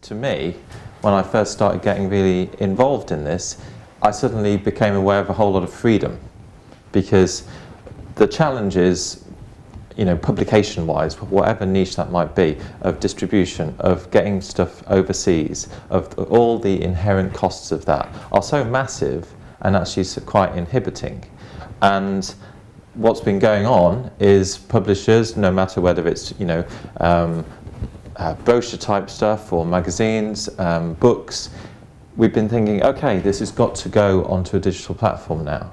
to me, when I first started getting really involved in this, I suddenly became aware of a whole lot of freedom, because the challenge is, you know, publication-wise, whatever niche that might be, of distribution, of getting stuff overseas, of all the inherent costs of that are so massive and actually quite inhibiting. And what's been going on is publishers, no matter whether it's, you know, brochure type stuff or magazines, books, we've been thinking, okay, this has got to go onto a digital platform now.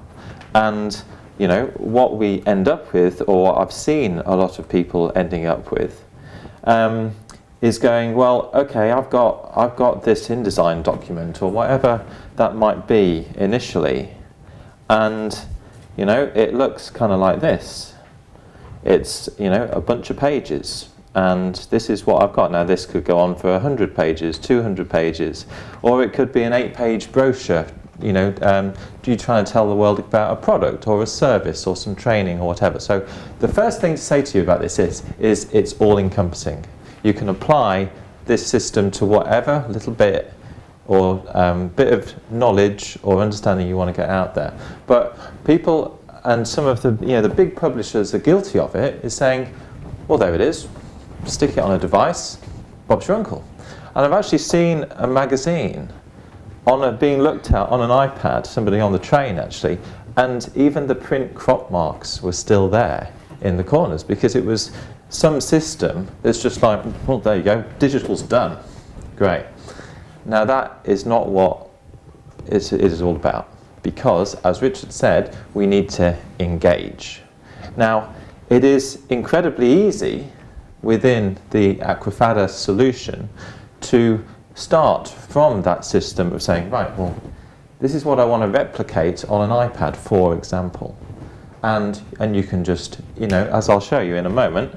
And you know, what we end up with, or what I've seen a lot of people ending up with, is going, well, okay, I've got this InDesign document or whatever that might be initially, and you know, it looks kind of like this. It's, you know, a bunch of pages, and this is what I've got. Now this could go on for 100 pages, 200 pages, or it could be an 8-page brochure. You know, do you try to tell the world about a product or a service or some training or whatever? So the first thing to say to you about this is it's all-encompassing. You can apply this system to whatever little bit or bit of knowledge or understanding you want to get out there. But people, and some of the, you know, the big publishers are guilty of it, is saying, well, there it is, stick it on a device, Bob's your uncle. And I've actually seen a magazine being looked at on an iPad, somebody on the train actually, and even the print crop marks were still there in the corners, because it was some system that's just like, well, there you go, digital's done. Great. Now that is not what it is all about, because, as Richard said, we need to engage. Now, it is incredibly easy within the Aquafadas solution to start from that system of saying, right, well, this is what I want to replicate on an iPad, for example. And you can just, you know, as I'll show you in a moment,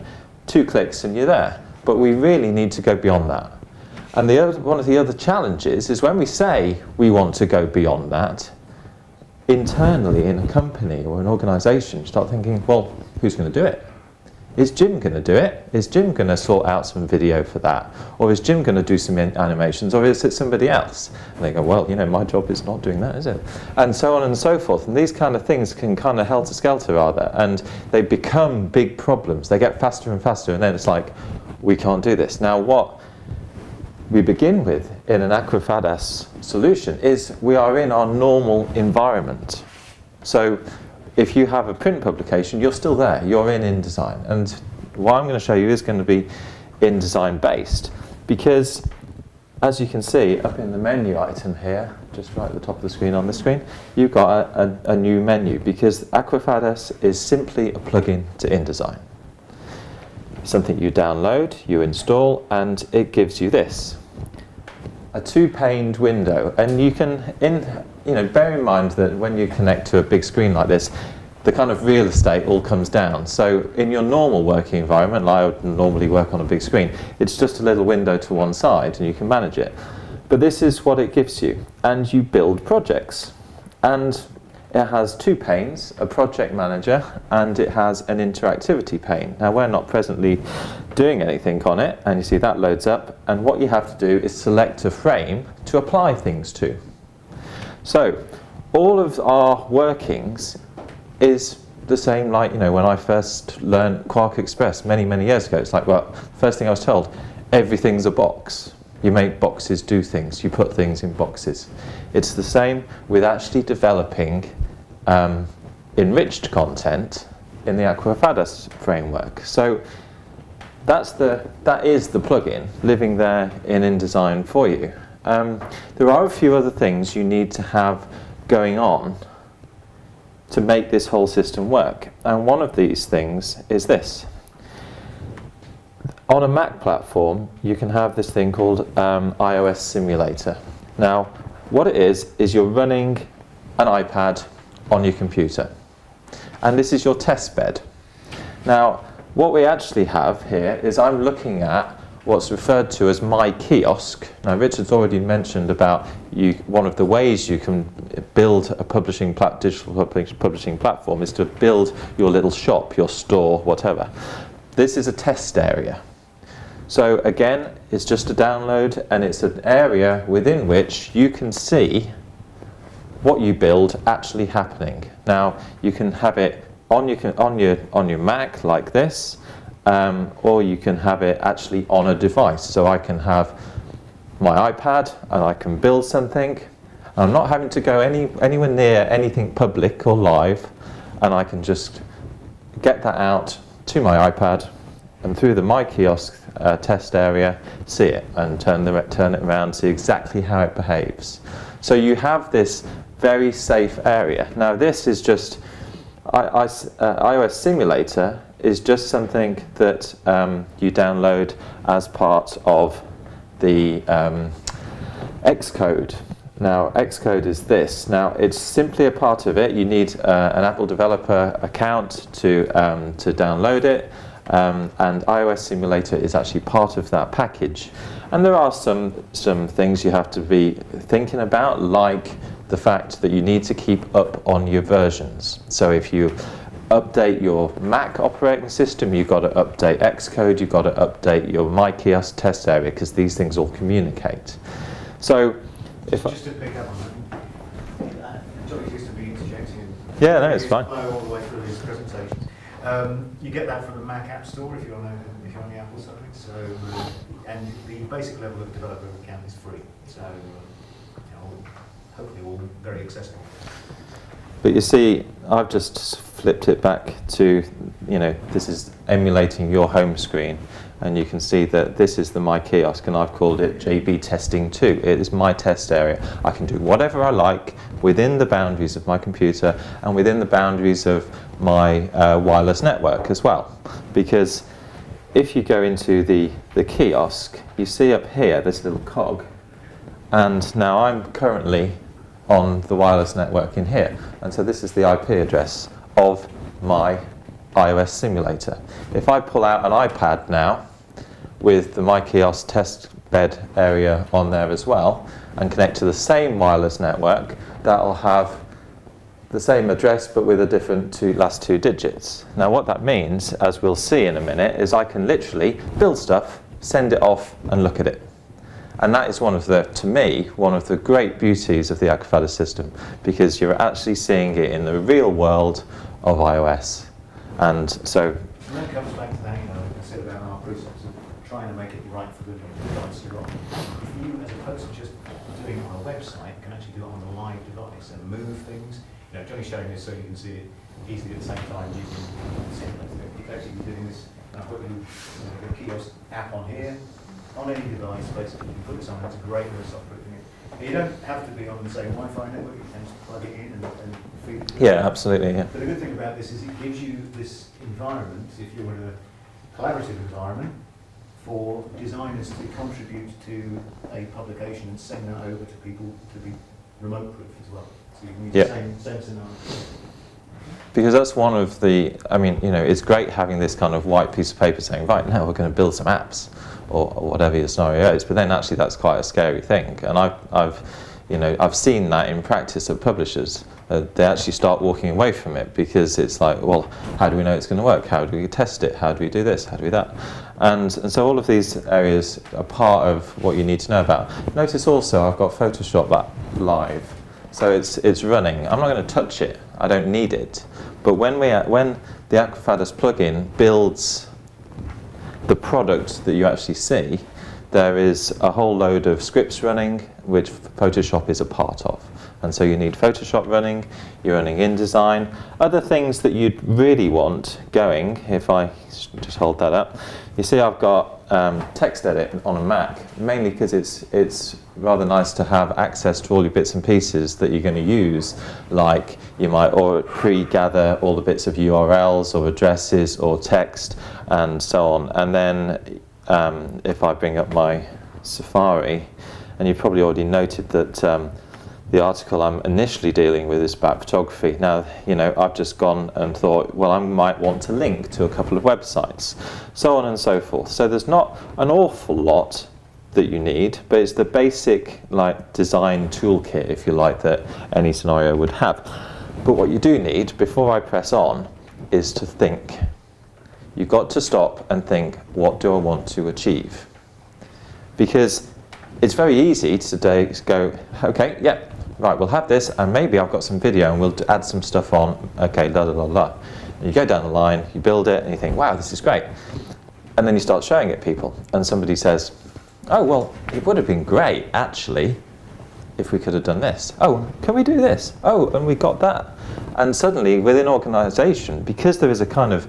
2 clicks and you're there. But we really need to go beyond that. And one of the other challenges is when we say we want to go beyond that, internally in a company or an organisation, you start thinking, well, who's going to do it? Is Jim going to do it? Is Jim going to sort out some video for that? Or is Jim going to do some animations? Or is it somebody else? And they go, well, you know, my job is not doing that, is it? And so on and so forth. And these kind of things can kind of helter-skelter, rather. And they become big problems. They get faster and faster. And then it's like, we can't do this. Now, what we begin with in an Aquafadas solution is we are in our normal environment. So if you have a print publication, you're still there. You're in InDesign. And what I'm going to show you is going to be InDesign based, because as you can see up in the menu item here, just right at the top of the screen on this screen, you've got a new menu, because Aquafadas is simply a plugin to InDesign. Something you download, you install, and it gives you this. A 2-paned window, and you can, you know, bear in mind that when you connect to a big screen like this, the kind of real estate all comes down. So in your normal working environment, like I would normally work on a big screen, it's just a little window to one side and you can manage it. But this is what it gives you, and you build projects. And it has 2 panes, a project manager, and it has an interactivity pane. Now we're not presently doing anything on it, and you see that loads up, and what you have to do is select a frame to apply things to. So all of our workings is the same, like, you know, when I first learned Quark Express many, many years ago. It's like, well, first thing I was told, everything's a box. You make boxes do things. You put things in boxes. It's the same with actually developing enriched content in the Aquafadas framework. So that is the plugin living there in InDesign for you. There are a few other things you need to have going on to make this whole system work. And one of these things is this. On a Mac platform, you can have this thing called iOS Simulator. Now, what it is you're running an iPad on your computer. And this is your test bed. Now, what we actually have here is I'm looking at what's referred to as my kiosk. Now, Richard's already mentioned about one of the ways you can build a digital publishing platform is to build your little shop, your store, whatever. This is a test area. So again, it's just a download, and it's an area within which you can see what you build actually happening. Now you can have it on your Mac like this, or you can have it actually on a device. So I can have my iPad and I can build something. I'm not having to go anywhere near anything public or live, and I can just get that out to my iPad and through the My Kiosk test area, see it and turn it around, see exactly how it behaves. So you have this very safe area. Now this is just, iOS Simulator is just something that you download as part of the Xcode. Now Xcode is this. Now it's simply a part of it. You need an Apple developer account to download it, and iOS Simulator is actually part of that package. And there are some things you have to be thinking about, like the fact that you need to keep up on your versions. So if you update your Mac operating system, you've got to update Xcode, you've got to update your My Kiosk test area, because these things all communicate. So just to pick up on that, Johnny used to be interjecting. Yeah, no, it's fine. All the way through his presentations. You get that from the Mac App Store if you're on the Apple side. So, and the basic level of developer account is free. So, hopefully all very accessible. But you see, I've just flipped it back to, this is emulating your home screen, and you can see that this is the My Kiosk, and I've called it JB Testing 2. It is my test area. I can do whatever I like within the boundaries of my computer and within the boundaries of my wireless network as well. Because if you go into the kiosk, you see up here this little cog, and now I'm currently on the wireless network in here, and so this is the IP address of my iOS simulator. If I pull out an iPad now with the My Kiosk test bed area on there as well and connect to the same wireless network, that'll have the same address but with a different last two digits. Now what that means, as we'll see in a minute, is I can literally build stuff, send it off and look at it. And that is to me, one of the great beauties of the Aquafadas system, because you're actually seeing it in the real world of iOS. And so... And that comes back to that, I said about our process of trying to make it right for the device you're on. If you, as opposed to just doing it on a website, can actually do it on a live device and move things. Johnny's showing this so you can see it easily at the same time. You can simulate it. You can actually be doing this. And I've put the Kiosk app on here. On any device, basically, you can put this on. It's a great way of software doing it. You don't have to be on the same Wi-Fi network. You can just plug it in and feed it. Yeah, absolutely. Yeah. But the good thing about this is it gives you this environment, if you're in a collaborative environment, for designers to contribute to a publication and send that over to people to be remote-proof as well. So you can use the same scenario. Because that's one of the, it's great having this kind of white piece of paper saying, right, now we're going to build some apps, or whatever your scenario is, but then actually that's quite a scary thing. And I've seen that in practice at publishers. They actually start walking away from it because it's like, well, how do we know it's going to work? How do we test it? How do we do this? How do we that? And so all of these areas are part of what you need to know about. Notice also I've got Photoshop up live. So it's running. I'm not going to touch it. I don't need it. But when the Aquafadas plugin builds the product that you actually see, there is a whole load of scripts running, which Photoshop is a part of. And so you need Photoshop running, you're running InDesign. Other things that you'd really want going, if I just hold that up, you see I've got text edit on a Mac, mainly because it's rather nice to have access to all your bits and pieces that you're going to use, like you might pre-gather all the bits of URLs or addresses or text and so on. And then if I bring up my Safari, and you've probably already noted that the article I'm initially dealing with is about photography. Now, I've just gone and thought, well, I might want to link to a couple of websites, so on and so forth. So there's not an awful lot that you need, but it's the basic design toolkit, if you like, that any scenario would have. But what you do need, before I press on, is to think. you've got to stop and think, what do I want to achieve? Because it's very easy today to go, okay, yeah, right, we'll have this, and maybe I've got some video and we'll add some stuff on, okay, la la la la. And you go down the line, you build it, and you think, wow, this is great. And then you start showing it people, and somebody says, oh, well, it would have been great, actually, if we could have done this. Oh, can we do this? Oh, and we got that. And suddenly, within organisation, because there is a kind of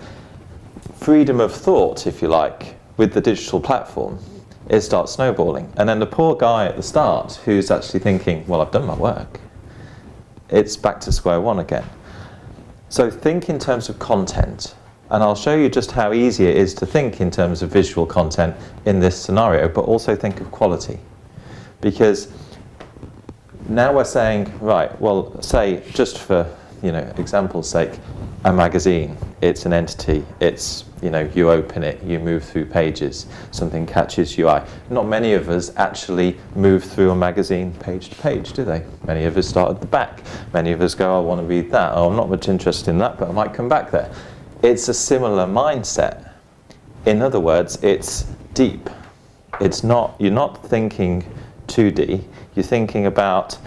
freedom of thought, if you like, with the digital platform, it starts snowballing. And then the poor guy at the start who's actually thinking, well, I've done my work, it's back to square one again. So think in terms of content. And I'll show you just how easy it is to think in terms of visual content in this scenario, but also think of quality. Because now we're saying, right, well, say, just for example's sake, a magazine, it's an entity, it's, you open it, you move through pages, something catches your eye. Not many of us actually move through a magazine page to page, do they? Many of us start at the back. Many of us go, I want to read that. Oh, I'm not much interested in that, but I might come back there. It's a similar mindset. In other words, it's deep. It's not, you're not thinking 2D, you're thinking about,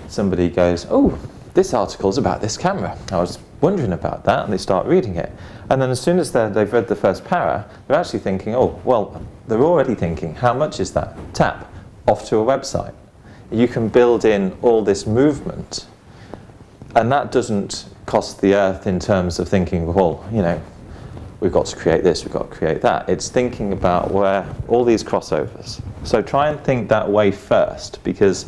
somebody goes, oh, this article's about this camera. I was wondering about that, and they start reading it. And then as soon as they've read the first para, they're actually thinking, oh, well, they're already thinking, how much is that? Tap, off to a website. You can build in all this movement, and that doesn't cost the earth in terms of thinking, well, we've got to create this, we've got to create that. It's thinking about where all these crossovers. So try and think that way first, because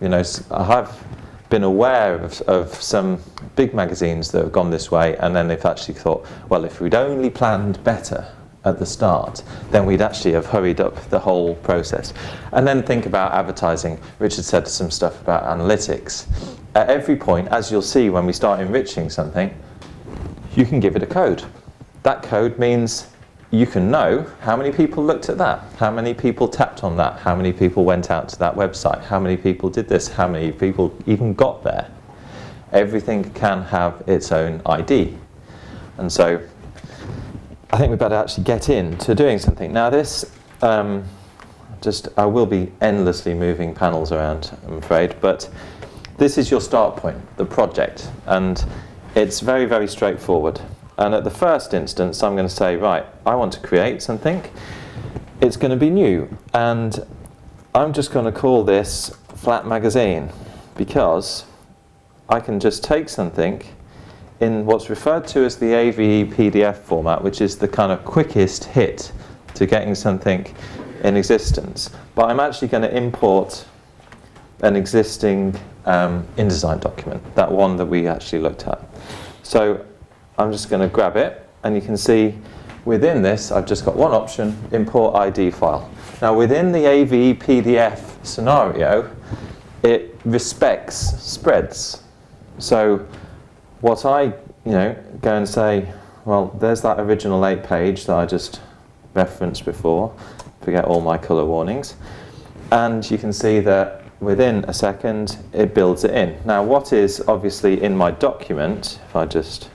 I have been aware of some big magazines that have gone this way, and then they've actually thought, well, if we'd only planned better at the start, then we'd actually have hurried up the whole process. And then think about advertising. Richard said some stuff about analytics. At every point, as you'll see when we start enriching something, you can give it a code. That code means you can know how many people looked at that, how many people tapped on that, how many people went out to that website, how many people did this, how many people even got there. Everything can have its own ID. And so I think we better actually get into doing something. Now this, I will be endlessly moving panels around, I'm afraid, but this is your start point, the project, and it's very, very straightforward. And at the first instance, I'm going to say, right, I want to create something. It's going to be new, and I'm just going to call this Flat Magazine, because I can just take something in what's referred to as the AVE PDF format, which is the kind of quickest hit to getting something in existence. But I'm actually going to import an existing InDesign document, that one that we actually looked at. So I'm just going to grab it, and you can see within this I've just got one option, import ID file. Now within the AVE PDF scenario, it respects spreads. So what I go and say, well, there's that original 8-page that I just referenced before, forget all my colour warnings, and you can see that within a second it builds it in. Now what is obviously in my document, if I just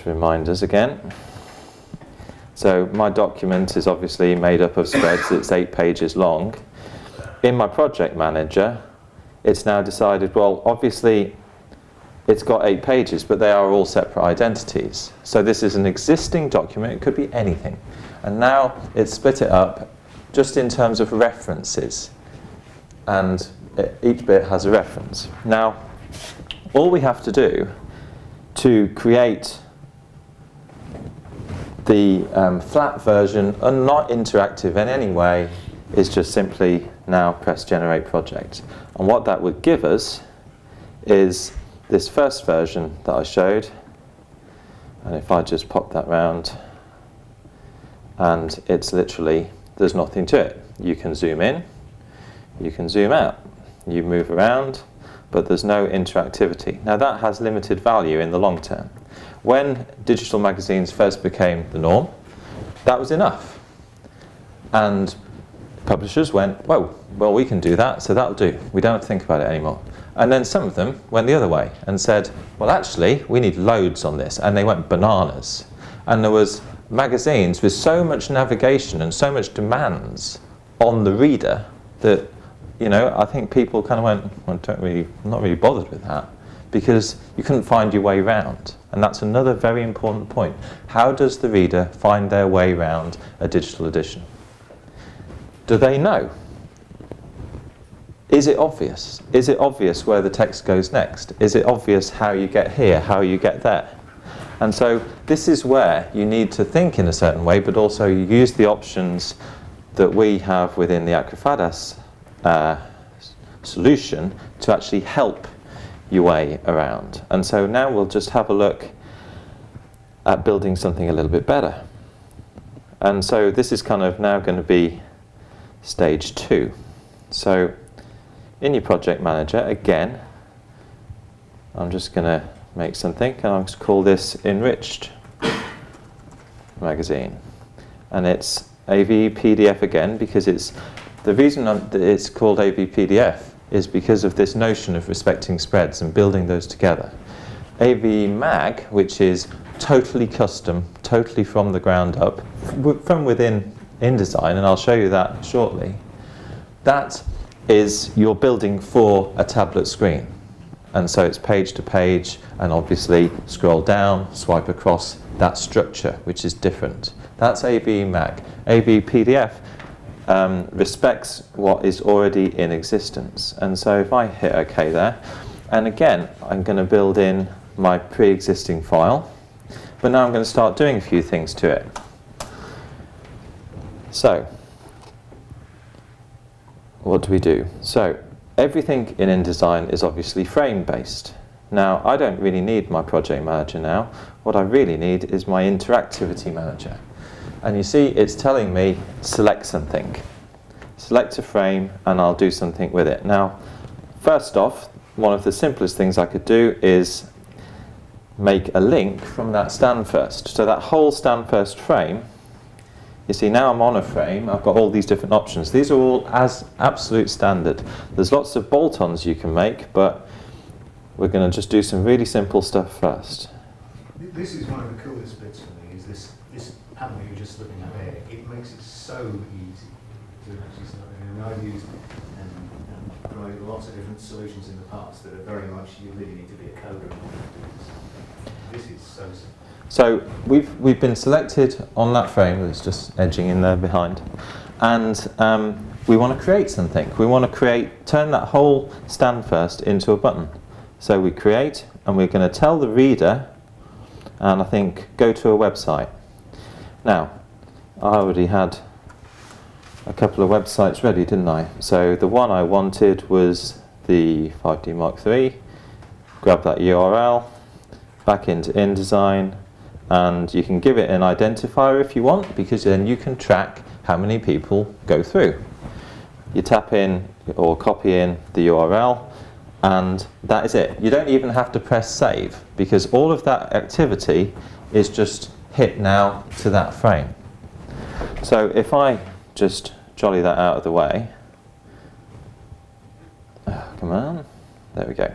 remind us again. So my document is obviously made up of spreads, it's 8 pages long. In my project manager, it's now decided, well, obviously it's got 8 pages, but they are all separate identities. So this is an existing document, it could be anything. And now it's split it up just in terms of references. And each bit has a reference. Now, all we have to do to create the flat version and not interactive in any way is just simply now press generate project. And what that would give us is this first version that I showed, and if I just pop that round, and it's literally, there's nothing to it. You can zoom in, you can zoom out, you move around, but there's no interactivity. Now that has limited value in the long term. When digital magazines first became the norm, that was enough. And publishers went, whoa, well, we can do that, so that'll do. We don't have to think about it anymore. And then some of them went the other way and said, well, actually, we need loads on this. And they went bananas. And there was magazines with so much navigation and so much demands on the reader that, you know, I think people kind of went, well, I'm not really bothered with that, because you couldn't find your way round. And that's another very important point. How does the reader find their way round a digital edition? Do they know? Is it obvious? Is it obvious where the text goes next? Is it obvious how you get here, how you get there? And so this is where you need to think in a certain way, but also you use the options that we have within the Aquafadas solution to actually help your way around. And so now we'll just have a look at building something a little bit better. And so this is kind of now going to be stage 2. So in your project manager, again, I'm just going to make something, and I'll just call this Enriched Magazine. And it's AV PDF again, because it's the reason that it's called AV PDF is because of this notion of respecting spreads and building those together. AV Mag, which is totally custom, totally from the ground up, from within InDesign, and I'll show you that shortly. That is you're building for a tablet screen. And so it's page to page, and obviously scroll down, swipe across, that structure, which is different. That's AV Mag. AV PDF respects what is already in existence. And so if I hit OK there, and again, I'm going to build in my pre-existing file, but now I'm going to start doing a few things to it. So, what do we do? So, everything in InDesign is obviously frame-based. Now, I don't really need my project manager now. What I really need is my interactivity manager. And you see, it's telling me, select something. Select a frame, and I'll do something with it. Now, first off, one of the simplest things I could do is make a link from that stand first. So that whole stand first frame, you see now I'm on a frame, I've got all these different options. These are all as absolute standard. There's lots of bolt-ons you can make, but we're going to just do some really simple stuff first. This is one of the coolest bits for me, is this panel you're just looking at there. It makes it so easy to actually start. And I've used and provided lots of different solutions in the past that are very much, you really need to be a coder. This is so simple. So we've been selected on that frame that's just edging in there behind, and we want to create something. We want to turn that whole stand first into a button. So we create, and we're going to tell the reader, and I think go to a website. Now, I already had a couple of websites ready, didn't I? So the one I wanted was the 5D Mark III. Grab that URL, back into InDesign, and you can give it an identifier if you want, because then you can track how many people go through. You tap in or copy in the URL, and that is it. You don't even have to press save, because all of that activity is just hit now to that frame. So if I just jolly that out of the way, come on, there we go.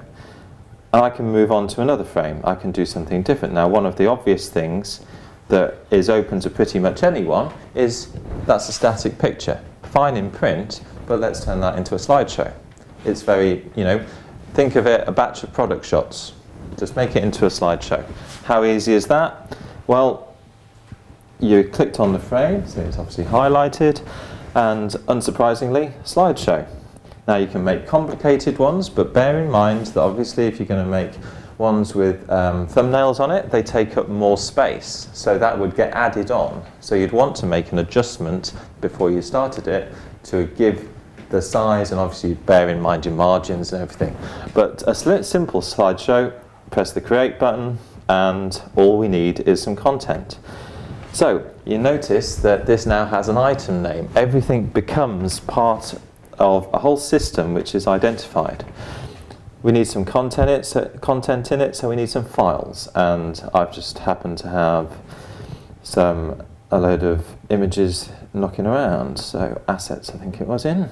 And I can move on to another frame. I can do something different. Now, one of the obvious things that is open to pretty much anyone is that's a static picture. Fine in print, but let's turn that into a slideshow. It's very, think of it a batch of product shots. Just make it into a slideshow. How easy is that? Well, you clicked on the frame, so it's obviously highlighted, and unsurprisingly, slideshow. Now you can make complicated ones, but bear in mind that obviously if you're going to make ones with thumbnails on it, they take up more space. So that would get added on. So you'd want to make an adjustment before you started it to give the size, and obviously bear in mind your margins and everything. But a simple slideshow, press the create button, and all we need is some content. So you notice that this now has an item name. Everything becomes part of a whole system which is identified. We need some content in it, so we need some files, and I've just happened to have a load of images knocking around. So assets, I think it was in.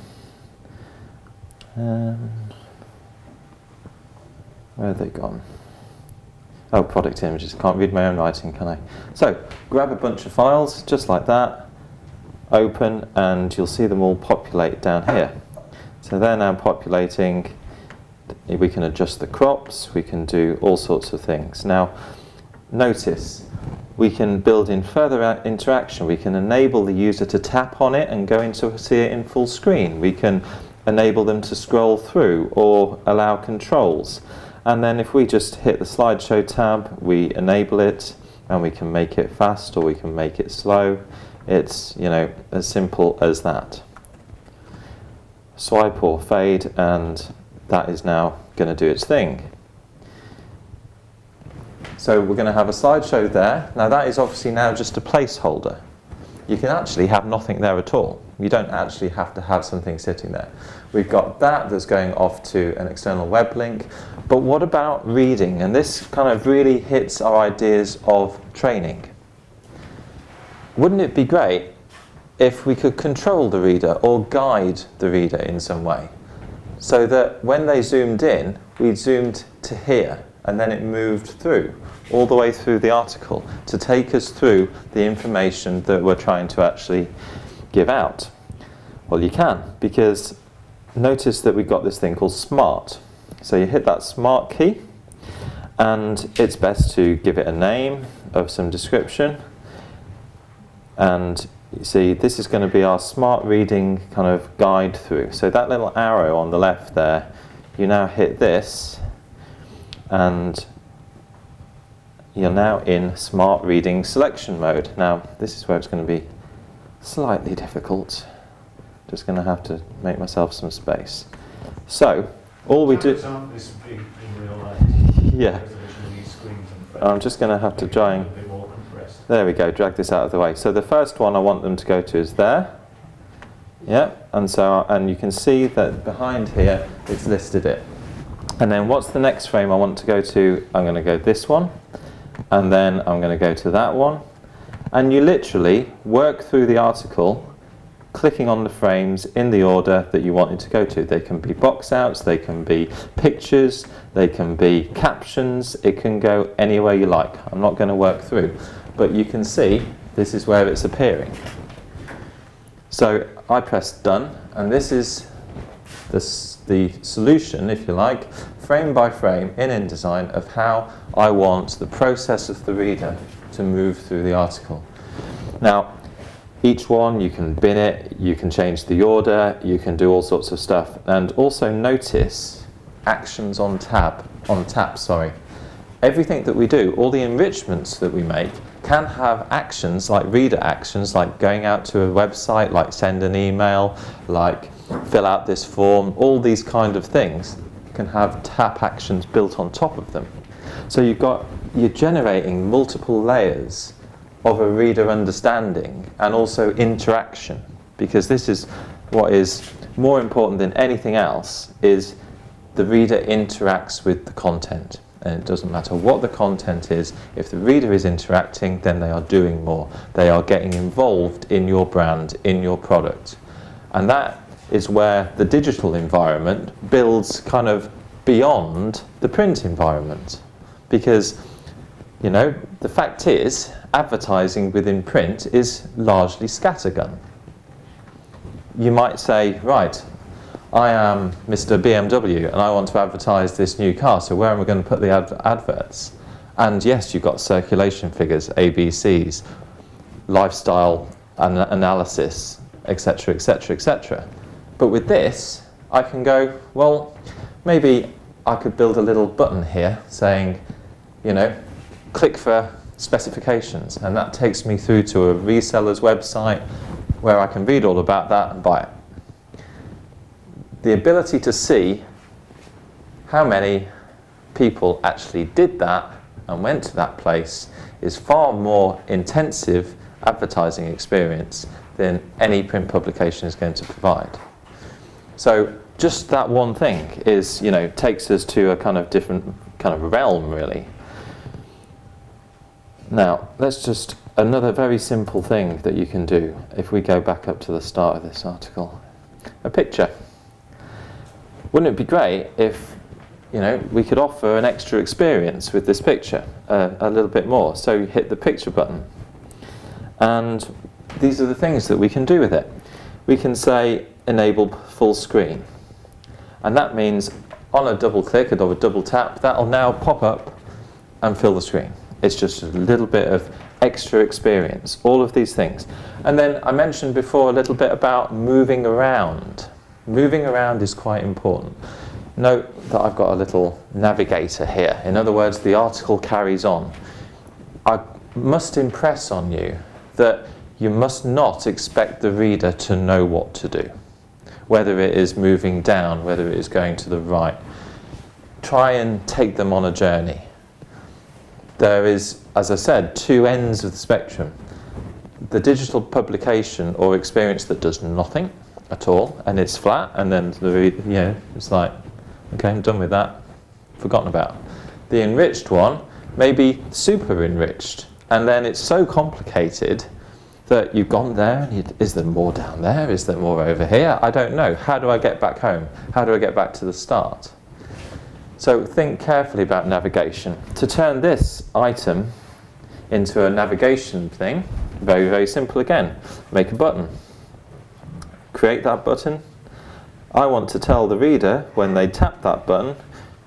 Where have they gone? Oh, product images. Can't read my own writing, can I? So, grab a bunch of files, just like that, open, and you'll see them all populate down here. So they're now populating. We can adjust the crops, we can do all sorts of things. Now, notice, we can build in further interaction. We can enable the user to tap on it and go into see it in full screen. We can enable them to scroll through or allow controls. And then if we just hit the slideshow tab, we enable it, and we can make it fast or we can make it slow. It's, you know, as simple as that. Swipe or fade, and that is now going to do its thing. So we're going to have a slideshow there. Now that is obviously now just a placeholder. You can actually have nothing there at all. You don't actually have to have something sitting there. We've got that that's going off to an external web link. But what about reading? And this kind of really hits our ideas of training. Wouldn't it be great if we could control the reader or guide the reader in some way? So that when they zoomed in, we zoomed to here, and then it moved through, all the way through the article, to take us through the information that we're trying to actually give out. Well, you can, because notice that we've got this thing called Smart. So you hit that Smart key, and it's best to give it a name of some description. And you see, this is going to be our smart reading kind of guide through. So that little arrow on the left there, you now hit this, and you're now in smart reading selection mode. Now, this is where it's going to be slightly difficult. Just going to have to make myself some space. So, all we do... This big in real life. Yeah. I'm just going to have to try and... There we go, drag this out of the way. So the first one I want them to go to is there. Yeah, and you can see that behind here it's listed it. And then what's the next frame I want to go to? I'm going to go this one, and then I'm going to go to that one. And you literally work through the article, clicking on the frames in the order that you want it to go to. They can be box outs, they can be pictures, they can be captions, it can go anywhere you like. I'm not going to work through. But you can see this is where it's appearing. So I press done, and this is the solution, if you like, frame by frame in InDesign of how I want the process of the reader to move through the article. Now, each one you can bin it, you can change the order, you can do all sorts of stuff, and also notice actions on tap. Everything that we do, all the enrichments that we make, can have actions like reader actions, like going out to a website, like send an email, like fill out this form. All these kind of things can have tap actions built on top of them. So you're generating multiple layers of a reader understanding and also interaction, because this is what is more important than anything else, is the reader interacts with the content. And it doesn't matter what the content is, if the reader is interacting, then they are doing more. They are getting involved in your brand, in your product. And that is where the digital environment builds kind of beyond the print environment. Because, you know, the fact is, advertising within print is largely scattergun. You might say, right, I am Mr. BMW and I want to advertise this new car, so where am I going to put the adverts? And yes, you've got circulation figures, ABCs, lifestyle analysis, etc., etc., etc. But with this, I can go, well, maybe I could build a little button here saying, you know, click for specifications, and that takes me through to a reseller's website where I can read all about that and buy it. The ability to see how many people actually did that and went to that place is far more intensive advertising experience than any print publication is going to provide. So just that one thing is, you know, takes us to a kind of different kind of realm, really. Now, let's just, another very simple thing that you can do, if we go back up to the start of this article, a picture. Wouldn't it be great if, you know, we could offer an extra experience with this picture, a little bit more. So you hit the picture button. And these are the things that we can do with it. We can say enable full screen. And that means on a double click or a double tap, that'll now pop up and fill the screen. It's just a little bit of extra experience, all of these things. And then I mentioned before a little bit about moving around. Moving around is quite important. Note that I've got a little navigator here. In other words, the article carries on. I must impress on you that you must not expect the reader to know what to do. Whether it is moving down, whether it is going to the right. Try and take them on a journey. There is, as I said, two ends of the spectrum. The digital publication or experience that does nothing at all, and it's flat, and then it's like, okay, I'm done with that, forgotten about. The enriched one may be super enriched, and then it's so complicated that you've gone there, and is there more down there? Is there more over here? I don't know. How do I get back home? How do I get back to the start? So think carefully about navigation. To turn this item into a navigation thing, very, very simple again. Make a button. Create that button. I want to tell the reader when they tap that button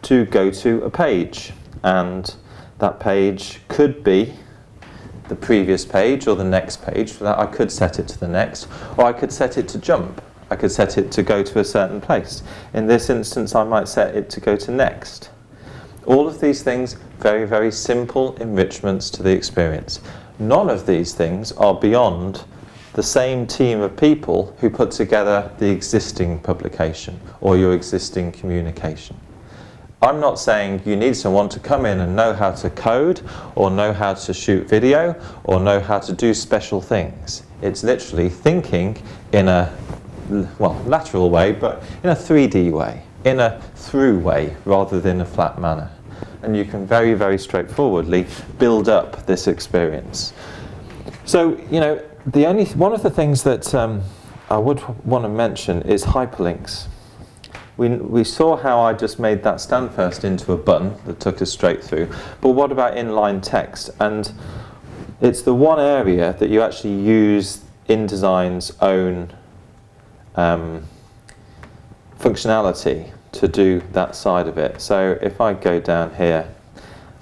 to go to a page. And that page could be the previous page or the next page. For that I could set it to the next, or I could set it to jump. I could set it to go to a certain place. In this instance I might set it to go to next. All of these things, very, very simple enrichments to the experience. None of these things are beyond the same team of people who put together the existing publication or your existing communication. I'm not saying you need someone to come in and know how to code or know how to shoot video or know how to do special things. It's literally thinking in a, well, lateral way, but in a 3D way, in a through way rather than a flat manner. And you can very, very straightforwardly build up this experience. So, you know, one of the things that I would want to mention is hyperlinks. We saw how I just made that stand first into a button that took us straight through, but what about inline text? And it's the one area that you actually use InDesign's own functionality to do that side of it. So if I go down here,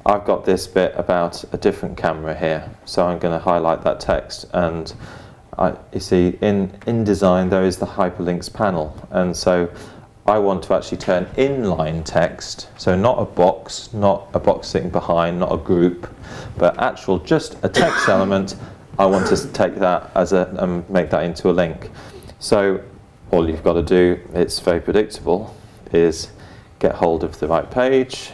I've got this bit about a different camera here, so I'm going to highlight that text, and you see in InDesign there is the hyperlinks panel, and so I want to actually turn inline text, so not a box sitting behind, not a group, but actual just a text element. I want to take that as make that into a link. So all you've got to do, it's very predictable, is get hold of the right page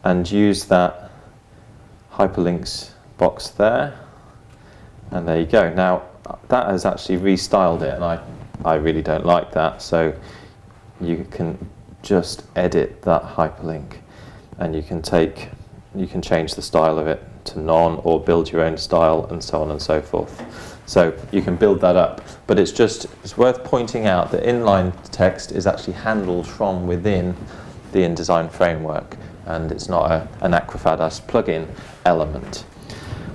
and use that hyperlinks box there, and there you go. Now that has actually restyled it, and I really don't like that, so you can just edit that hyperlink, and you can change the style of it to none or build your own style and so on and so forth. So you can build that up, but it's worth pointing out that inline text is actually handled from within the InDesign framework, and it's not an Aquafadas plugin element.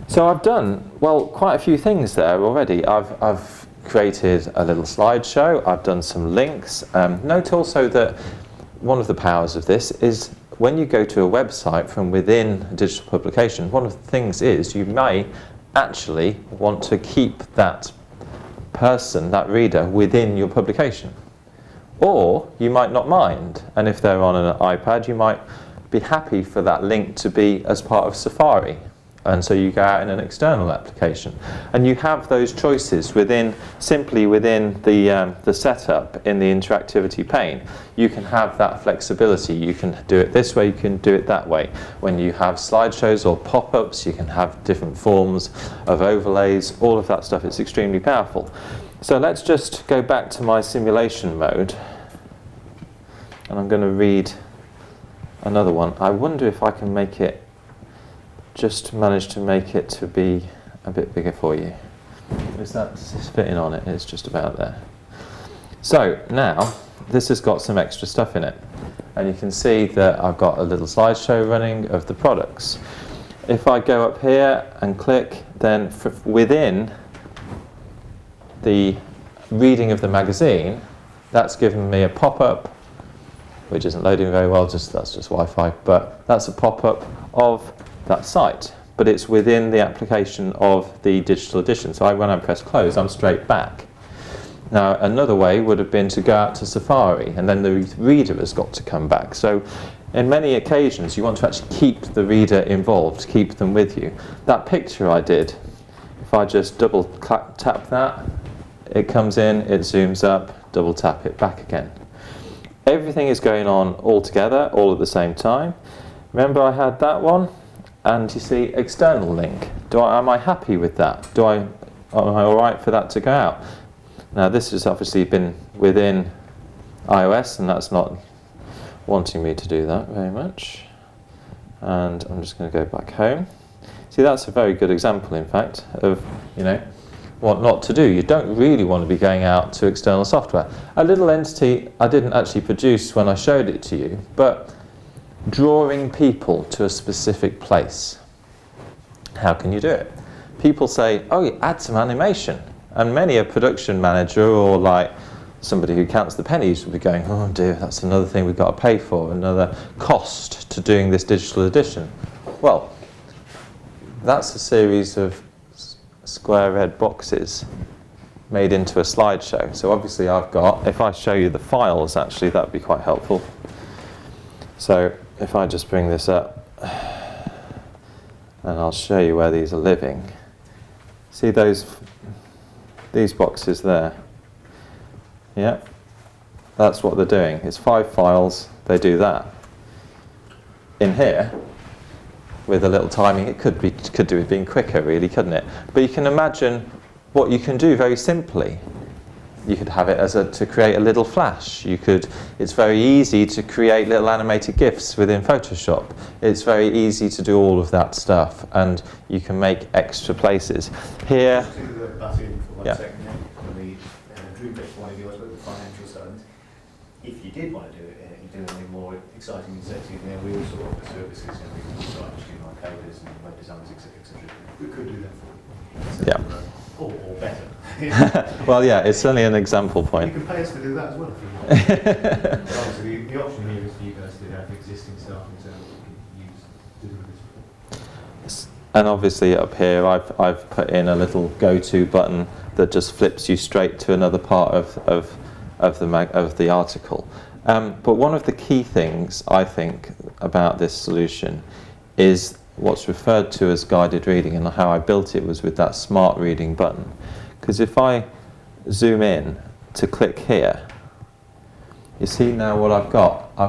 So I've done, well, quite a few things there already. I've created a little slideshow, I've done some links. Note also that one of the powers of this is when you go to a website from within a digital publication, one of the things is you may actually want to keep that person, that reader, within your publication. Or you might not mind, and if they're on an iPad, you might be happy for that link to be as part of Safari, and so you go out in an external application. And you have those choices simply within the setup in the interactivity pane. You can have that flexibility. You can do it this way, you can do it that way. When you have slideshows or pop-ups, you can have different forms of overlays, all of that stuff. It's extremely powerful. So let's just go back to my simulation mode, and I'm going to read another one. I wonder if I can manage to make it to be a bit bigger for you. Is that fitting on it? It's just about there. So now this has got some extra stuff in it. and you can see that I've got a little slideshow running of the products. If I go up here and click, then within the reading of the magazine, that's given me a pop-up, which isn't loading very well, that's just Wi-Fi, but that's a pop-up of that site. But it's within the application of the digital edition. So when I press close, I'm straight back. Now, another way would have been to go out to Safari, and then the reader has got to come back. So in many occasions, you want to actually keep the reader involved, keep them with you. That picture I did, if I just double tap that, it comes in, it zooms up, double tap it back again. Everything is going on all together, all at the same time. Remember I had that one? And you see external link. Am I happy with that? Am I all right for that to go out? Now this has obviously been within iOS, and that's not wanting me to do that very much. And I'm just going to go back home. See, that's a very good example, in fact, of what not to do. You don't really want to be going out to external software. A little entity I didn't actually produce when I showed it to you, but drawing people to a specific place. How can you do it? People say, oh, add some animation. And many a production manager or like somebody who counts the pennies will be going, oh dear, that's another thing we've got to pay for, another cost to doing this digital edition. Well, that's a series of square red boxes made into a slideshow. So obviously I've got, if I show you the files actually, that would be quite helpful. So if I just bring this up, and I'll show you where these are living. See these boxes there? Yeah, that's what they're doing. It's 5 files, they do that. In here, with a little timing, it could do with being quicker really, couldn't it? But you can imagine what you can do very simply. You could have it to create a little flash. It's very easy to create little animated GIFs within Photoshop. It's very easy to do all of that stuff, and you can make extra places. Here, just to butt in for one yeah. second, from the Dreamtek point of view, I suppose the financial side. If you did want to do it, you do anything more exciting and sexy, then we also offer services, and we can start HTML coders and web designers, etc. We could do that for you. So, yeah. Or better. Well, yeah, it's only an example point. You can pay us to do that as well if you want. Obviously, the option here is for you guys to have existing stuff in terms of what you can use to do this. And obviously up here I've put in a little go-to button that just flips you straight to another part of the article. But one of the key things I think about this solution is what's referred to as guided reading, and how I built it was with that smart reading button. Because if I zoom in to click here, you see now what I've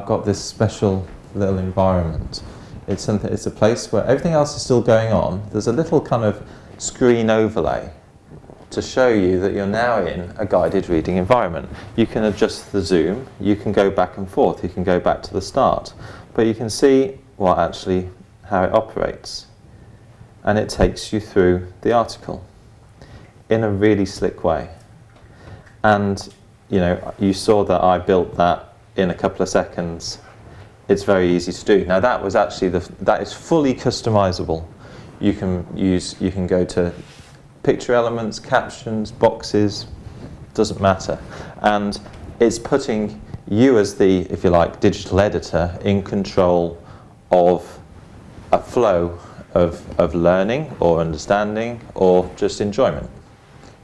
got this special little environment. It's a place where everything else is still going on. There's a little kind of screen overlay to show you that you're now in a guided reading environment. You can adjust the zoom, you can go back and forth, you can go back to the start, but you can see how it operates, and it takes you through the article in a really slick way. And you saw that I built that in a couple of seconds. It's very easy to do. Now that was actually that is fully customizable. You can go to picture elements, captions, boxes, doesn't matter. And it's putting you as the, if you like, digital editor in control of a flow of learning or understanding or just enjoyment.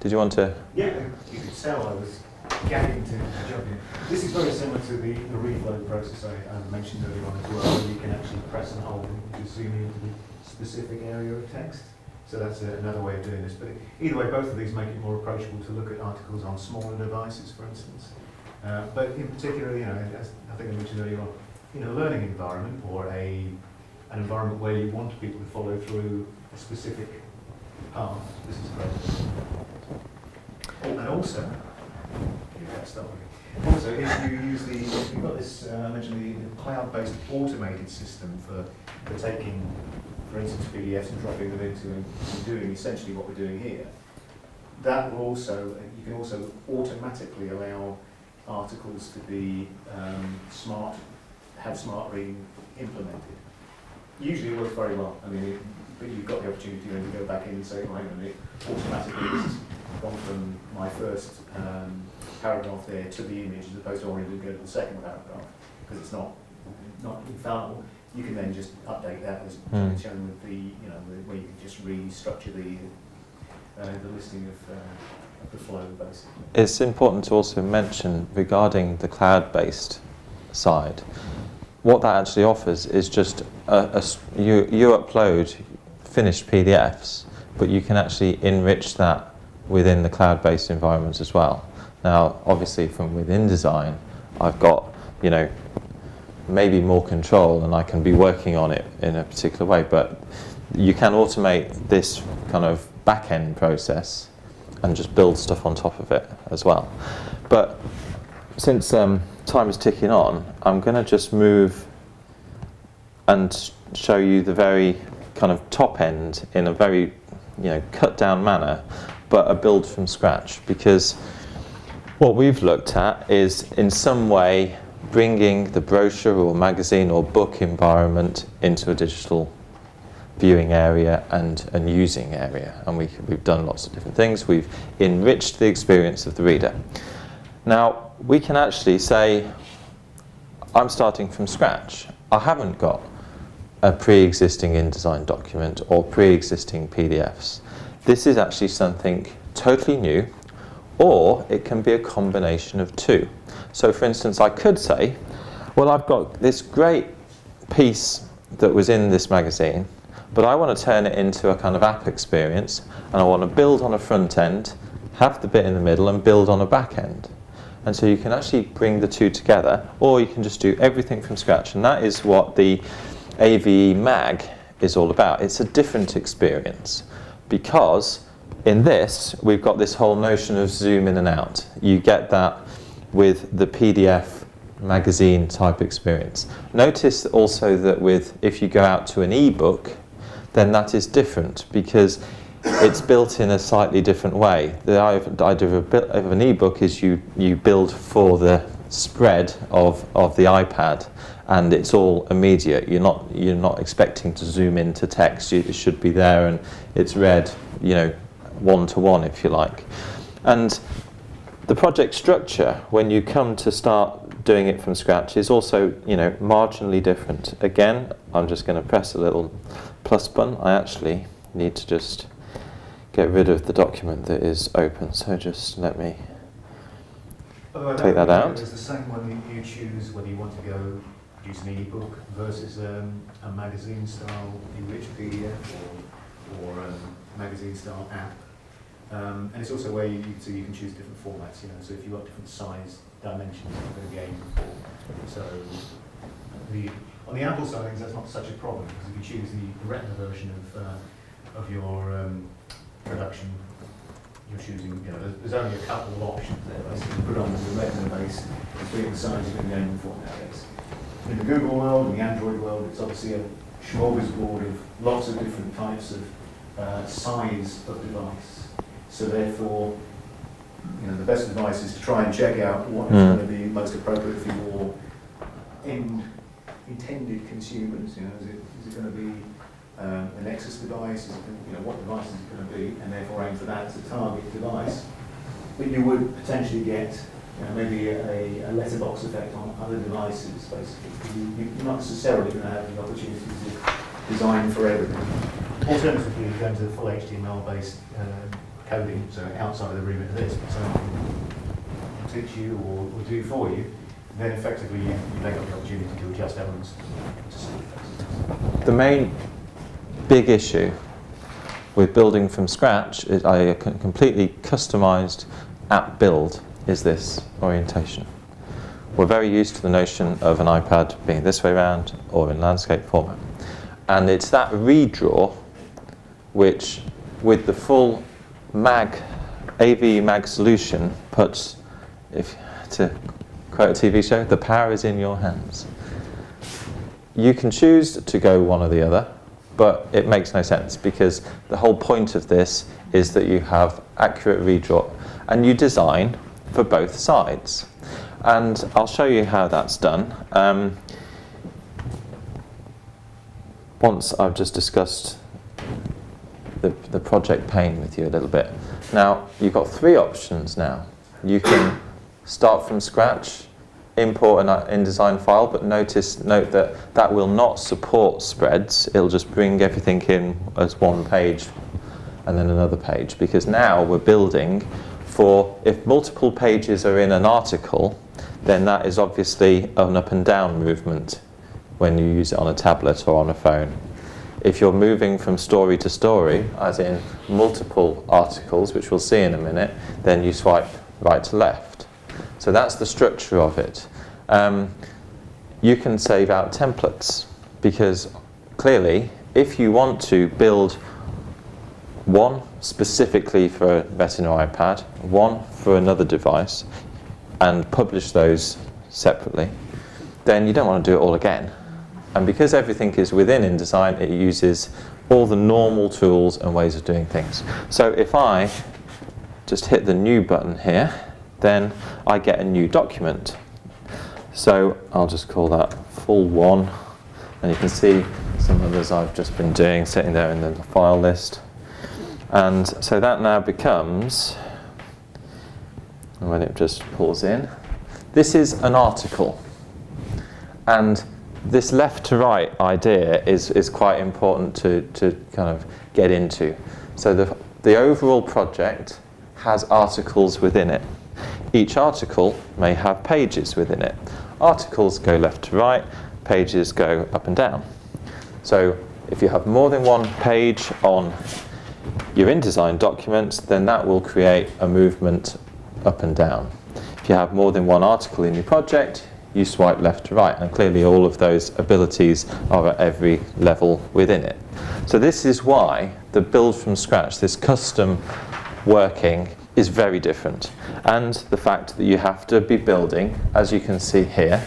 Did you want to? Yeah, you could tell I was gagging to jump in. This is very similar to the reflow process I mentioned earlier on as well, where you can actually press and hold and just zoom into the specific area of text. So that's another way of doing this. But either way, both of these make it more approachable to look at articles on smaller devices, for instance. But in particular, as I think I mentioned earlier on, in a learning environment or an environment where you want people to follow through a specific path, this is great. Oh, and also, also, if you use we've got this, I mentioned the cloud-based automated system for taking, for instance, PDFs and dropping them into and doing essentially what we're doing here. That will also, you can also automatically allow articles to be smart have smart reading implemented. Usually it works very well. I mean, but you've got the opportunity to go back in and say, oh, hang on a minute, automatically this has gone from my first paragraph there to the image, as opposed to wanting to go to the second paragraph, because it's not infallible. You can then just update that as shown with the, where you can just restructure the listing of the flow, basically. It's important to also mention regarding the cloud-based side, what that actually offers is just you upload finished PDFs, but you can actually enrich that within the cloud-based environment as well. Now, obviously from within design, I've got, maybe more control and I can be working on it in a particular way, but you can automate this kind of back-end process and just build stuff on top of it as well. But since time is ticking on, I'm going to just move and show you the very kind of top end in a very cut down manner, but a build from scratch, because what we've looked at is in some way bringing the brochure or magazine or book environment into a digital viewing area and using area, and we've done lots of different things. We've enriched the experience of the reader. Now we can actually say, I'm starting from scratch. I haven't got a pre-existing InDesign document or pre-existing PDFs. This is actually something totally new, or it can be a combination of two. So for instance, I could say, well, I've got this great piece that was in this magazine, but I want to turn it into a kind of app experience, and I want to build on a front end, have the bit in the middle, and build on a back end. And so you can actually bring the two together, or you can just do everything from scratch. And that is what the AVE Mag is all about. It's a different experience, because in this, we've got this whole notion of zoom in and out. You get that with the PDF magazine type experience. Notice also that if you go out to an eBook, then that is different, because it's built in a slightly different way. The idea of an eBook is you build for the spread of the iPad, and it's all immediate. You're not expecting to zoom into text. It should be there, and it's read, one-to-one, if you like. And the project structure, when you come to start doing it from scratch, is also, marginally different. Again, I'm just going to press a little plus button. I actually need to just get rid of the document that is open, so just let me take that out. It's the same when you choose whether you want to go use an e-book versus a magazine style enriched PDF or a magazine style app. And it's also where you can choose different formats, so if you've got different size dimensions you're going to be aiming for. So on the Apple side of things, that's not such a problem, because if you choose the Retina version of your production, you're choosing, there's only a couple of options there, basically predominantly Retina based, between the size you're going to be aiming for nowadays. In the Google world, in the Android world, it's obviously a smorgasbord of lots of different types of size of device. So therefore, the best advice is to try and check out what is going to be most appropriate for your intended consumers. Is it going to be a Nexus device? Is it, what device is it going to be? And therefore aim for that as a target device. But you would potentially get maybe a letterbox effect on other devices, basically. You're not necessarily going to have the opportunity to design for everything. Alternatively, you go into the full HTML-based coding, so outside of the remit of this, but something will teach you or do for you, then effectively you then got the opportunity to adjust elements to suit those. The main big issue with building from scratch is a completely customized app build is this orientation. We're very used to the notion of an iPad being this way around or in landscape format. And it's that redraw which, with the full AVE Mag solution, puts, to quote a TV show, the power is in your hands. You can choose to go one or the other, but it makes no sense, because the whole point of this is that you have accurate redraw and you design for both sides. And I'll show you how that's done. once I've just discussed the project pane with you a little bit. Now, you've got three options now. You can start from scratch, import an InDesign file, but note that that will not support spreads. It'll just bring everything in as one page and then another page, because now we're building for, if multiple pages are in an article, then that is obviously an up and down movement when you use it on a tablet or on a phone. If you're moving from story to story, as in multiple articles, which we'll see in a minute, then you swipe right to left. So that's the structure of it. You can save out templates, because clearly, if you want to build one specifically for a Retina iPad, one for another device, and publish those separately, then you don't want to do it all again. And because everything is within InDesign, it uses all the normal tools and ways of doing things. So if I just hit the new button here, then I get a new document. So I'll just call that full one. And you can see some others I've just been doing, sitting there in the file list. And so that now becomes, when it just pulls in, this is an article. And this left to right idea is quite important to kind of get into. So the overall project has articles within it. Each article may have pages within it. Articles go left to right, pages go up and down. So if you have more than one page on your InDesign document, then that will create a movement up and down. If you have more than one article in your project, you swipe left to right, and clearly all of those abilities are at every level within it. So this is why the build from scratch, this custom working, is very different. And the fact that you have to be building, as you can see here,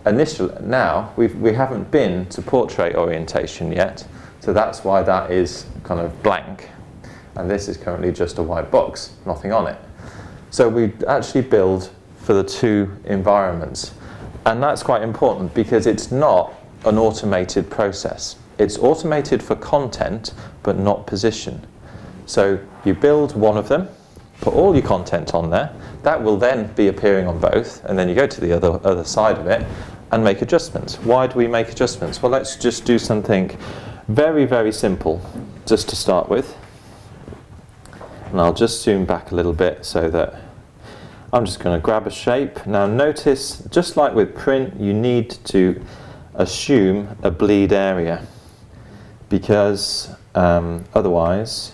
initially, now we haven't been to portrait orientation yet, so that's why that is kind of blank. And this is currently just a white box, nothing on it. So we actually build for the two environments. And that's quite important, because it's not an automated process. It's automated for content, but not position. So you build one of them, put all your content on there, that will then be appearing on both, and then you go to the other side of it and make adjustments. Why do we make adjustments? Well, let's just do something very, very simple, just to start with. And I'll just zoom back a little bit so that I'm just going to grab a shape. Now notice, just like with print, you need to assume a bleed area, because otherwise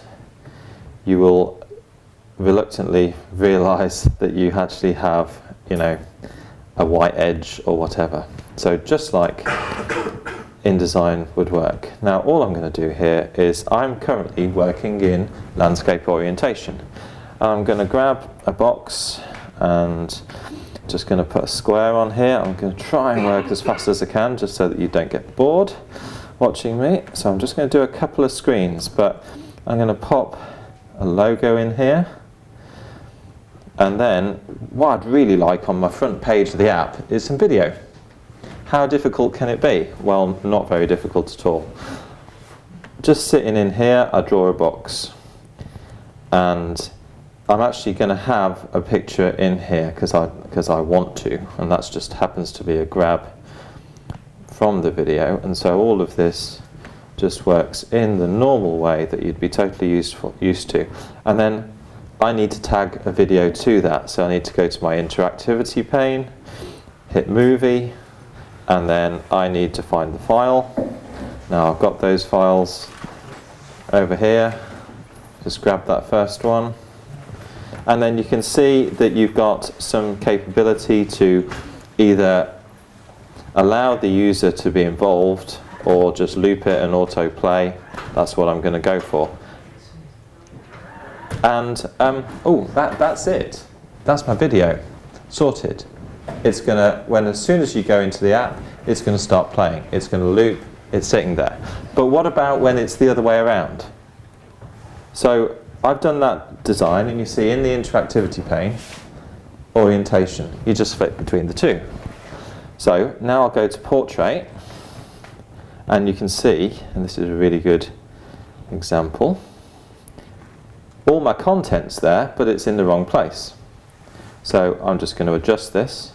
you will reluctantly realize that you actually have, a white edge or whatever. So just like InDesign would work. Now all I'm going to do here is, I'm currently working in landscape orientation. I'm going to grab a box and just going to put a square on here. I'm going to try and work as fast as I can, just so that you don't get bored watching me. So I'm just going to do a couple of screens, but I'm going to pop a logo in here. And then what I'd really like on my front page of the app is some video. How difficult can it be? Well, not very difficult at all. Just sitting in here, I draw a box. And I'm actually going to have a picture in here because I want to, and that just happens to be a grab from the video. And so all of this just works in the normal way that you'd be totally used to. And then I need to tag a video to that, so I need to go to my interactivity pane, hit movie, and then I need to find the file. Now I've got those files over here. Just grab that first one. And then you can see that you've got some capability to either allow the user to be involved or just loop it and autoplay. That's what I'm going to go for. And that's it. That's my video. Sorted. It's going to, as soon as you go into the app, it's going to start playing. It's going to loop. It's sitting there. But what about when it's the other way around? So I've done that design, and you see in the interactivity pane, orientation. You just flip between the two. So now I'll go to portrait, And you can see, and this is a really good example, all my content's there, but it's in the wrong place. So I'm just going to adjust this.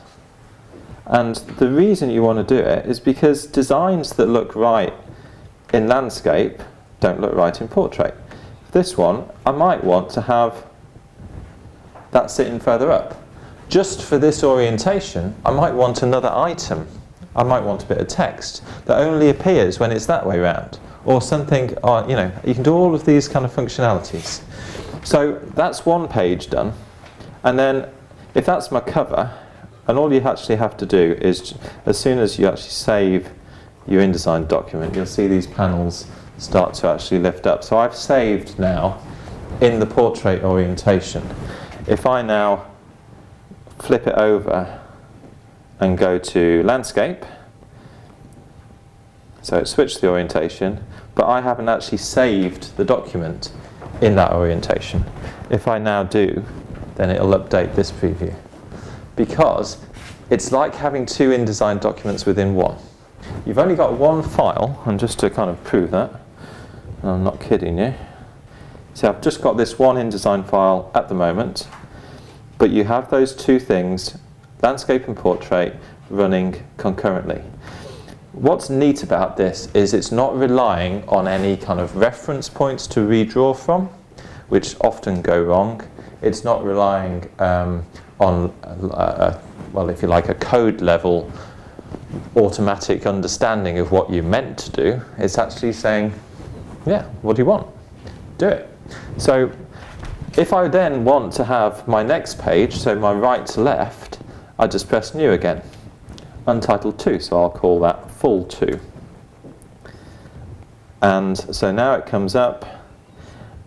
And the reason you want to do it is because designs that look right in landscape don't look right in portrait. This one, I might want to have that sitting further up. Just for this orientation, I might want another item. I might want a bit of text that only appears when it's that way round, or something, you know, you can do all of these kind of functionalities. So that's one page done. And then if that's my cover, and all you actually have to do is, as soon as you actually save your InDesign document, you'll see these panels start to actually lift up. So I've saved now in the portrait orientation. If I now flip it over and go to landscape, so it switched the orientation, but I haven't actually saved the document in that orientation. If I now do, then it'll update this preview. Because it's like having two InDesign documents within one. You've only got one file, and just to kind of prove that, and I'm not kidding you, so I've just got this one InDesign file at the moment, but you have those two things, landscape and portrait, running concurrently. What's neat about this is it's not relying on any kind of reference points to redraw from, which often go wrong. It's not relying on, well, if you like, a code level automatic understanding of what you meant to do. It's actually saying, yeah, what do you want? Do it. So if I then want to have my next page, so my right to left, I just press new again. Untitled 2, so I'll call that full 2. And so now it comes up,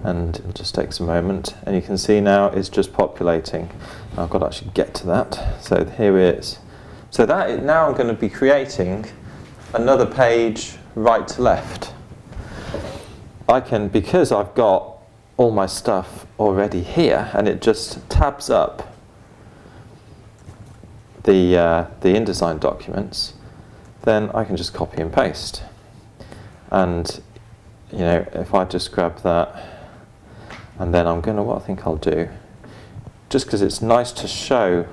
and it just takes a moment, and you can see now it's just populating. I've got to actually get to that. So here it is. So that now I'm going to be creating another page right to left. I can, because I've got all my stuff already here, and it just tabs up the InDesign documents, then I can just copy and paste. And you know, if I just grab that, and then I'm going to, what I think I'll do, just because it's nice to show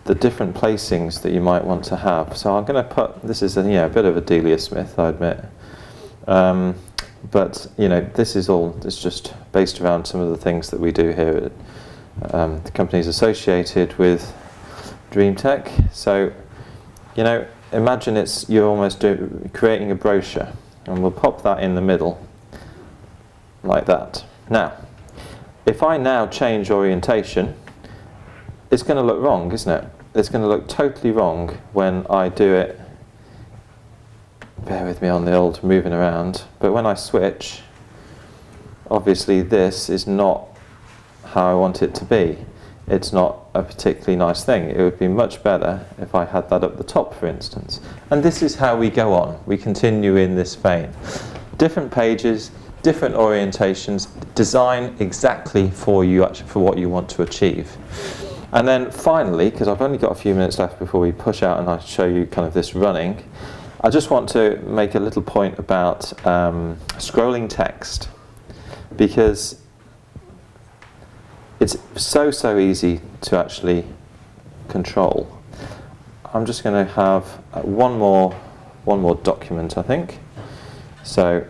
the different placings that you might want to have. So I'm going to put, this is a bit of a Delia Smith, I admit. But you know, this is all, it's just based around some of the things that we do here at the companies associated with Dreamtek. So, you know, imagine you're almost creating a brochure, and we'll pop that in the middle like that. Now, if I now change orientation, it's going to look wrong, isn't it? It's going to look totally wrong when I do it. Bear with me on the old moving around. But when I switch, obviously this is not how I want it to be. It's not a particularly nice thing. It would be much better if I had that up the top, for instance. And this is how we go on. We continue in this vein. Different pages, different orientations, design exactly for you, actually, for what you want to achieve. And then finally, because I've only got a few minutes left before we push out and I show you kind of this running, I just want to make a little point about scrolling text, because it's so easy to actually control. I'm just going to have one more document, I think. So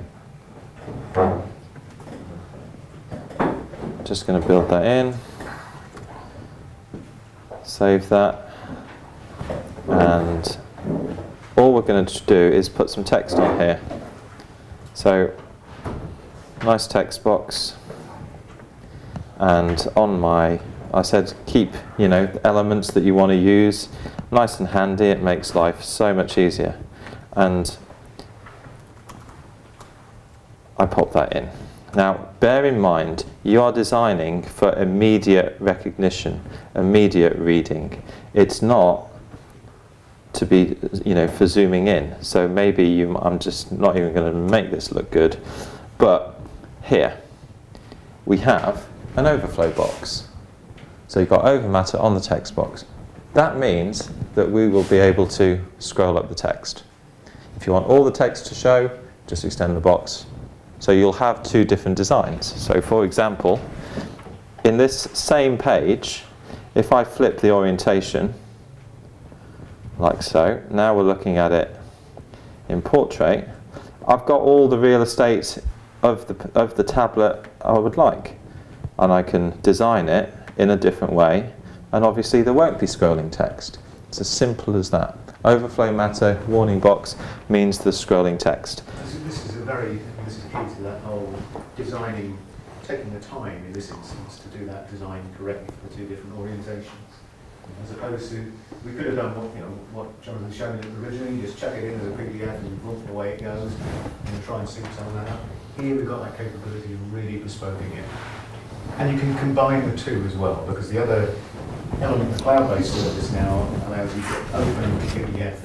just going to build that in, save that, and all we're going to do is put some text on here. So nice text box. And on I said keep, you know, elements that you want to use nice and handy. It makes life so much easier. And I pop that in. Now, bear in mind, you are designing for immediate recognition, immediate reading. It's not to be, you know, for zooming in. So maybe I'm just not even going to make this look good. But here, we have an overflow box. So you've got over matter on the text box. That means that we will be able to scroll up the text. If you want all the text to show, just extend the box. So you'll have two different designs. So for example, in this same page, if I flip the orientation, like so, now we're looking at it in portrait, I've got all the real estate of the tablet I would like. And I can design it in a different way, and obviously there won't be scrolling text. It's as simple as that. Overflow matter, warning box, means the scrolling text. This is key to that whole designing, taking the time in this instance to do that design correctly for the two different orientations. As opposed to, we could have done what Jonathan showed originally, just chuck it in as a PDF and look away it goes, and try and sync some of that up. Here we've got that capability of really bespoking it. And you can combine the two as well, because the other element, the cloud-based service now allows you to open the PDF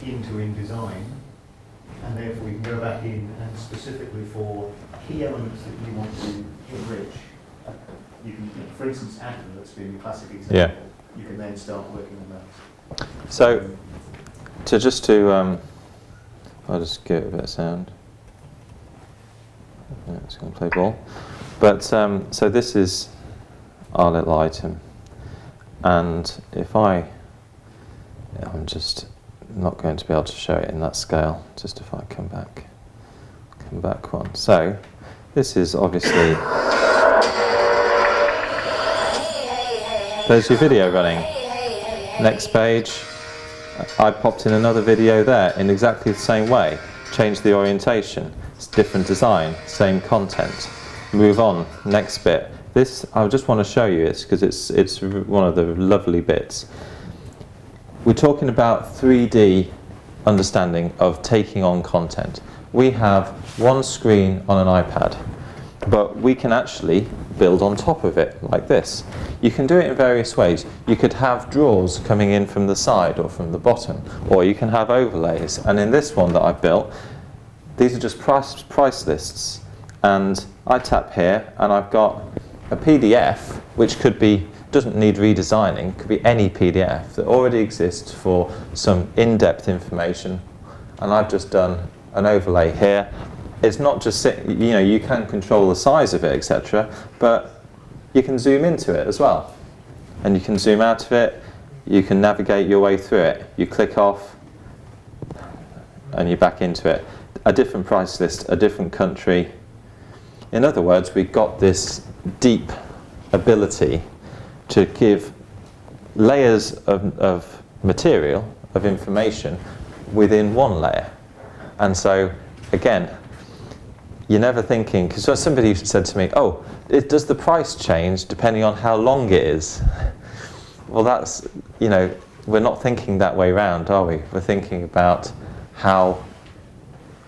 into InDesign, and therefore you can go back in and specifically for key elements that you want to enrich. You can, for instance, adverts being a classic example. Yeah. You can then start working on those. So, I'll just give it a bit of sound. Yeah, it's going to play ball. But so this is our little item, and if I'm just not going to be able to show it in that scale. Just if I come back one. So this is obviously. There's your video running. Next page, I popped in another video there in exactly the same way. Change the orientation, it's different design, same content. Move on, next bit. This, I just want to show you it because it's one of the lovely bits. We're talking about 3D understanding of taking on content. We have one screen on an iPad, but we can actually build on top of it like this. You can do it in various ways. You could have drawers coming in from the side or from the bottom, or you can have overlays. And in this one that I built, these are just price lists. And I tap here, and I've got a PDF, which doesn't need redesigning, could be any PDF that already exists for some in-depth information. And I've just done an overlay here. It's not just, you can control the size of it, etc., but you can zoom into it as well. And you can zoom out of it, you can navigate your way through it. You click off, and you're back into it. A different price list, a different country. In other words, we've got this deep ability to give layers of material, of information, within one layer. And so, again, you're never thinking, because somebody said to me, oh, does the price change depending on how long it is? Well, that's, we're not thinking that way round, are we? We're thinking about how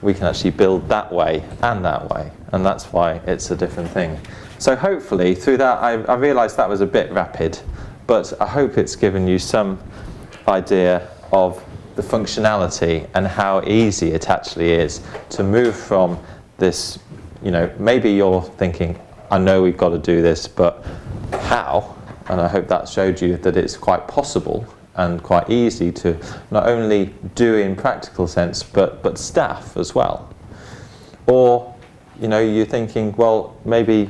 we can actually build that way, and that's why it's a different thing. So hopefully, through that, I realised that was a bit rapid, but I hope it's given you some idea of the functionality and how easy it actually is to move from this, maybe you're thinking, I know we've got to do this, but how? And I hope that showed you that it's quite possible and quite easy to not only do in practical sense, but staff as well. Or, you're thinking, well, maybe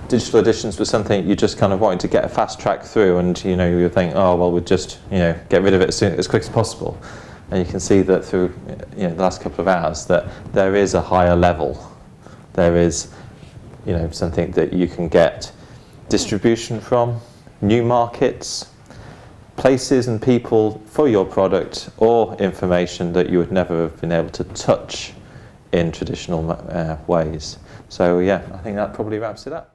digital editions was something you just kind of wanted to get a fast track through, and you think, oh, well, we'd just get rid of it as quick as possible. And you can see that through the last couple of hours that there is a higher level. There is something that you can get distribution from, new markets, places and people for your product, or information that you would never have been able to touch in traditional ways. So yeah, I think that probably wraps it up.